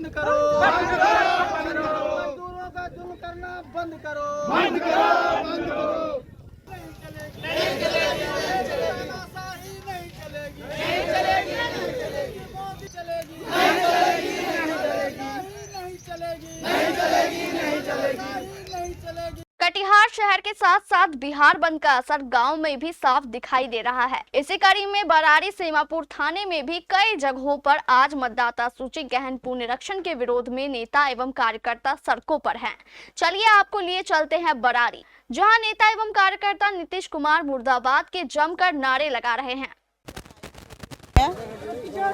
बंद करो, मजदूरों का जुल्म करना बंद करो, बंद करो, बंद करो। नहीं चलेगी, तानाशाही नहीं चलेगी, नहीं चलेगी, नहीं चलेगी, मोदी चलेगी, नहीं चलेगी, नहीं चलेगी, नहीं चलेगी, नहीं चलेगी, नहीं चलेगी, नहीं चलेगी। कटिहार शहर के साथ साथ बिहार बंद का असर गांव में भी साफ दिखाई दे रहा है। इसी कड़ी में बरारी सीमापुर थाने में भी कई जगहों पर आज मतदाता सूची गहन पुनरीक्षण के विरोध में नेता एवं कार्यकर्ता सड़कों पर हैं। चलिए आपको लिए चलते हैं बरारी, जहां नेता एवं कार्यकर्ता नीतीश कुमार मुर्दाबाद के जमकर नारे लगा रहे हैं।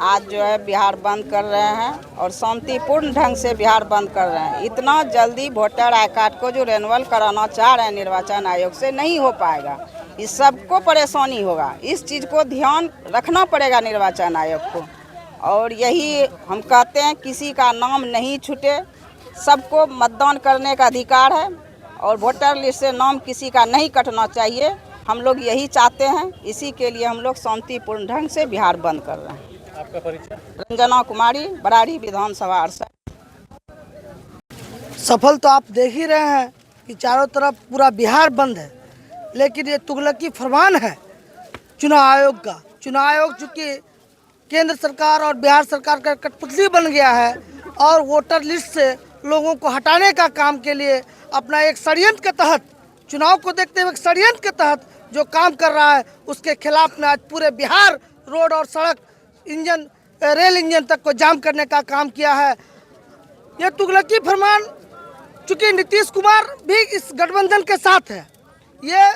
आज जो है बिहार बंद कर रहे हैं और शांतिपूर्ण ढंग से बिहार बंद कर रहे हैं। इतना जल्दी वोटर आई कार्ड को जो रिन्यूअल कराना चाह रहे हैं निर्वाचन आयोग से नहीं हो पाएगा। इस सबको परेशानी होगा, इस चीज़ को ध्यान रखना पड़ेगा निर्वाचन आयोग को। और यही हम कहते हैं किसी का नाम नहीं छूटे, सबको मतदान करने का अधिकार है और वोटर लिस्ट से नाम किसी का नहीं कटना चाहिए। हम लोग यही चाहते हैं, इसी के लिए हम लोग शांतिपूर्ण ढंग से बिहार बंद कर रहे हैं। आपका परिचय? रंजना कुमारी, बरारी विधानसभा अरसा। सफल तो आप देख ही रहे हैं कि चारों तरफ पूरा बिहार बंद है, लेकिन ये तुगलकी फरमान है चुनाव आयोग का। चुनाव आयोग चूँकि केंद्र सरकार और बिहार सरकार का कठपुतली बन गया है और वोटर लिस्ट से लोगों को हटाने का काम के लिए अपना एक षड्यंत्र के तहत, चुनाव को देखते हुए एक षड्यंत्र के तहत जो काम कर रहा है, उसके खिलाफ में आज पूरे बिहार रोड और सड़क इंजन रेल इंजन तक को जाम करने का काम किया है। ये तुगलकी फरमान, चूँकि नीतीश कुमार भी इस गठबंधन के साथ है, ये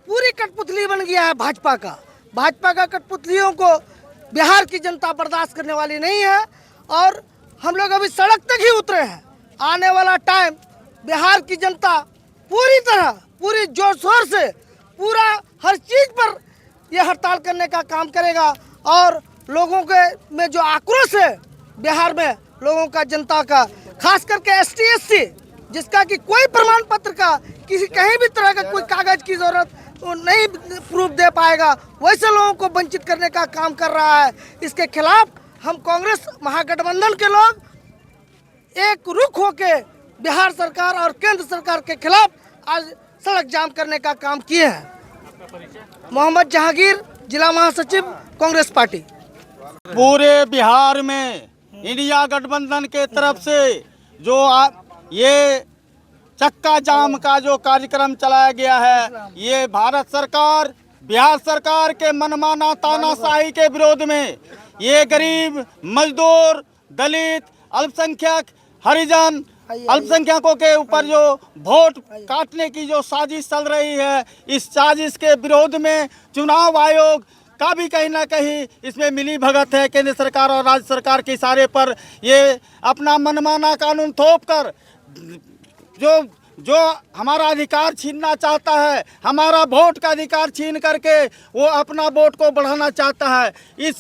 पूरी कठपुतली बन गया है भाजपा का। भाजपा का कठपुतलियों को बिहार की जनता बर्दाश्त करने वाली नहीं है और हम लोग अभी सड़क तक ही उतरे हैं। आने वाला टाइम बिहार की जनता पूरी तरह, पूरी जोर शोर से, पूरा हर चीज़ पर यह हड़ताल करने का काम करेगा और लोगों के में जो आक्रोश है बिहार में, लोगों का, जनता का, खास करके ST SC जिसका कि कोई प्रमाण पत्र का, किसी कहीं भी तरह का कोई कागज की जरूरत वो नहीं प्रूफ दे पाएगा, वैसे लोगों को वंचित करने का काम कर रहा है। इसके खिलाफ हम कांग्रेस महागठबंधन के लोग एक रुख होके बिहार सरकार और केंद्र सरकार के खिलाफ आज सड़क जाम करने का काम किए हैं। मोहम्मद जहांगीर, जिला महासचिव, कांग्रेस पार्टी। पूरे बिहार में इंडिया गठबंधन के तरफ से जो ये चक्का जाम का जो कार्यक्रम चलाया गया है, ये भारत सरकार, बिहार सरकार के मनमाना तानाशाही के विरोध में, ये गरीब, मजदूर, दलित, अल्पसंख्यक, हरिजन, अल्पसंख्यकों के ऊपर जो वोट काटने की जो साजिश चल रही है, इस साजिश के विरोध में चुनाव आयोग का भी कहीं ना कहीं इसमें मिली भगत है। केंद्र सरकार और राज्य सरकार के इशारे पर ये अपना मनमाना कानून थोप कर जो हमारा अधिकार छीनना चाहता है, हमारा वोट का अधिकार छीन करके वो अपना वोट को बढ़ाना चाहता है। इस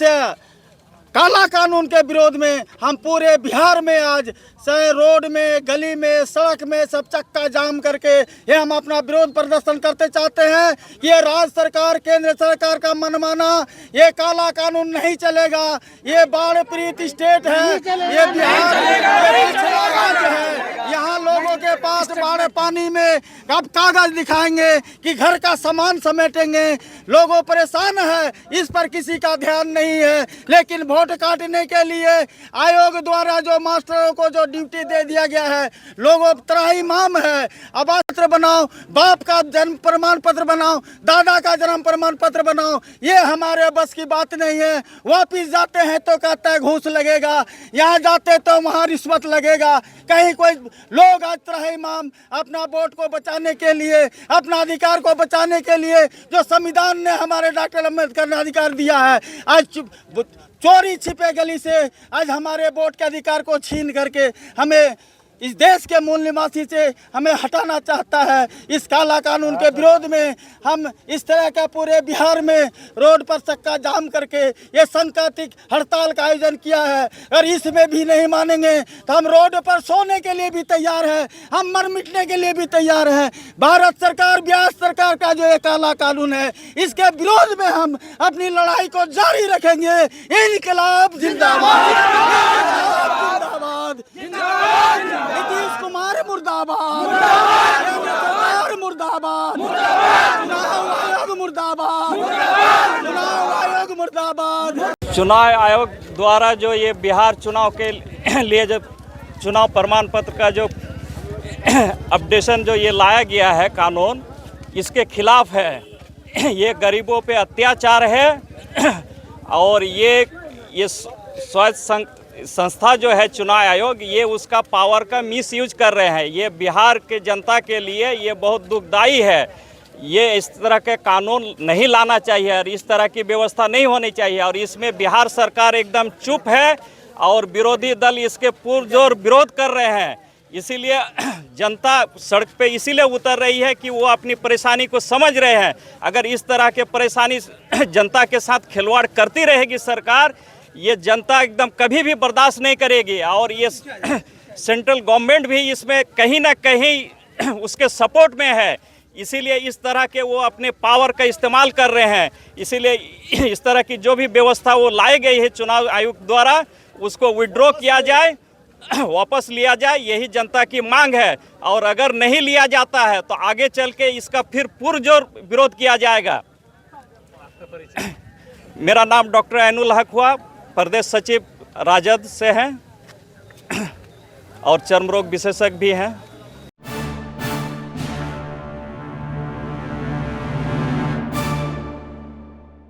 काला कानून के विरोध में हम पूरे बिहार में आज रोड में, गली में, सड़क में सब चक्का जाम करके ये हम अपना विरोध प्रदर्शन करते चाहते हैं। ये राज्य सरकार, केंद्र सरकार का मनमाना, ये काला कानून नहीं चलेगा। ये बाढ़ पीड़ित स्टेट है, ये बिहार राज्य है। यहाँ लोगों के पास बाढ़ पानी में अब कागज दिखाएंगे कि घर का सामान समेटेंगे, लोगों परेशान है, इस पर किसी का ध्यान नहीं है। लेकिन वोट काटने के लिए आयोग द्वारा जो मास्टरों को जो ड्यूटी दे दिया गया है, लोगों त्राहिमाम है, आवास पत्र बनाओ, बाप का जन्म प्रमाण पत्र बनाओ, दादा का जन्म प्रमाण पत्र बनाओ, ये हमारे बस की बात नहीं है। वापिस जाते हैं तो कहता है घूस लगेगा, यहाँ जाते तो वहाँ रिश्वत लगेगा। कहीं कोई लोग आज त्राहिमाम अपना वोट को बचाने के लिए, अपना अधिकार को बचाने के लिए जो संविधान ने हमारे डॉक्टर अम्बेडकर ने अधिकार दिया है, आज चोरी छिपे गली से आज हमारे वोट के अधिकार को छीन करके हमें इस देश के मूल निवासी से हमें हटाना चाहता है। इस काला कानून के विरोध में हम इस तरह का पूरे बिहार में रोड पर चक्का जाम करके ये सांकेतिक हड़ताल का आयोजन किया है। और इसमें भी नहीं मानेंगे तो हम रोड पर सोने के लिए भी तैयार है, हम मर मिटने के लिए भी तैयार है। भारत सरकार, बिहार सरकार का जो ये काला कानून है, इसके विरोध में हम अपनी लड़ाई को जारी रखेंगे। इनकलाब जिंदाबाद, जिंदाबाद, नीतीश कुमार मुर्दाबाद, मुर्दाबाद, चुनाव आयोग मुर्दाबाद, चुनाव आयोग मुर्दाबाद। चुनाव आयोग द्वारा जो ये बिहार चुनाव के लिए जो चुनाव प्रमाण पत्र का जो अपडेशन जो ये लाया गया है कानून, इसके खिलाफ है। ये गरीबों पे अत्याचार है और ये स्वायत्त संस्था जो है चुनाव आयोग, ये उसका पावर का मिसयूज कर रहे हैं। ये बिहार के जनता के लिए ये बहुत दुखदाई है। ये इस तरह के कानून नहीं लाना चाहिए और इस तरह की व्यवस्था नहीं होनी चाहिए। और इसमें बिहार सरकार एकदम चुप है और विरोधी दल इसके पुरजोर विरोध कर रहे हैं। इसीलिए जनता सड़क पे इसीलिए उतर रही है कि वो अपनी परेशानी को समझ रहे हैं। अगर इस तरह के परेशानी जनता के साथ खिलवाड़ करती रहेगी सरकार, ये जनता एकदम कभी भी बर्दाश्त नहीं करेगी। और ये सेंट्रल गवर्नमेंट भी इसमें कहीं ना कहीं उसके सपोर्ट में है। इसीलिए इस तरह के वो अपने पावर का इस्तेमाल कर रहे हैं। इसीलिए इस तरह की जो भी व्यवस्था वो लाई गई है चुनाव आयोग द्वारा, उसको विड्रॉ किया जाए, वापस लिया जाए, यही जनता की मांग है। और अगर नहीं लिया जाता है तो आगे चल के इसका फिर पुरजोर विरोध किया जाएगा। मेरा नाम डॉक्टर ऐनुल हक हुआ, प्रदेश सचिव राजद से हैं और चर्म रोग विशेषज्ञ भी हैं।